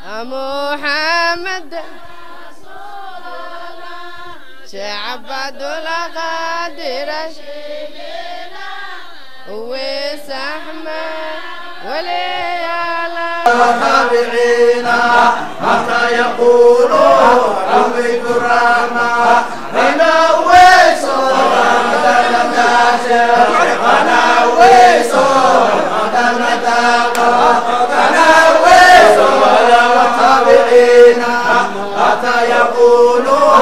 محمد شعبد القادر ويس أحمد وليالا تابعينا حتى يقولوا ربي الرحمة أنا ويسو أنا ويسو أنا ويسو تابعينا حتى يقولوا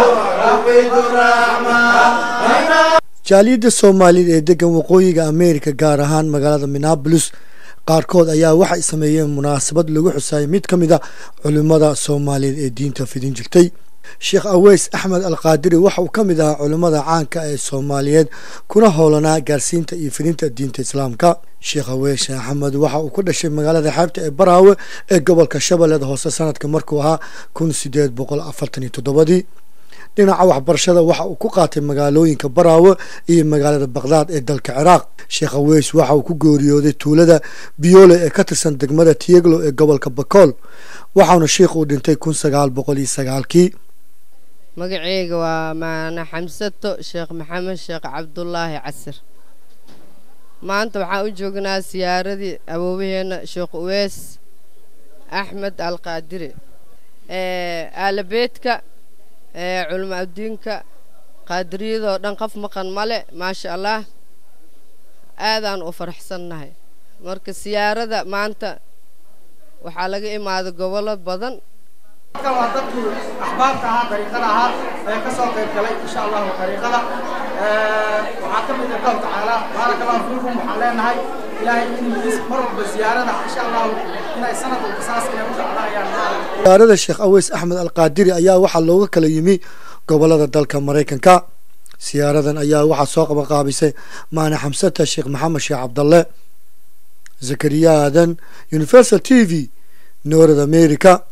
ربي الرحمة jaaliyadda Soomaaliyeed ee degan waqooyiga Ameerika gaar ahaan magaalada Minneapolis qaarkood ayaa waxay sameeyeen munaasabad lagu xusay mid kamid ah culimada Soomaaliyeed ee diinta fidin jirtay Sheikh Aweys Ahmed Al-Qadiri waxa uu kamid ah culimada caanka ee Soomaaliyeed kuna howlanaa gaarsiinta iyo fidinta diinta Islaamka Sheikh Aweys Ahmed waxa uu ku dhashay magaalada xeebta ee Baraawe ee gobolka Shabeellada Hoose sanadka markuu ahaa 1847 dhinaca waxbarashada waxa uu ku qaatay magaalooyinka Baraawe iyo magaalada Baghdad ee dalka Ciraaq Sheikh Aweys waxa uu ku geeriyooday tuulada Biyoole ee ka tirsan degmada Tieglo ee gobolka Bakool waxaana Sheikh uu dhintay 1909kii magacayga waa maana xamsato Sheikh Maxamed Sheikh Cabdullaahi Casir maanta waxaan u joognaa siyaaradii awooweena Sheikh Aweys Ahmed Al-Qadiri aalbeedka علماء الدينك قادرين ودن قف مقن ملء ما شاء الله آذان وفرح سنة مركز سيارة ذا ما أنت وحلاقي ما هذا قبلة بدن كما تقول أحبابها طريقها كسوق الكلام إن شاء الله طريقها وعاقبة الله تعالى بارك الله فيكم وحلينا هاي إلهي إن مر بزيارة إن شاء الله إن السنة القصاص إن شاء الله يعني زيارة الشيخ أويس أحمد القادري أيها وحى لوجه كليمي قبل ذلك مريكان كا زيارة أيها وحى سوق مقابسة معنا حمسة الشيخ محمد شيخ عبد الله زكريا آذن يونيفرسال تي في نور أمريكا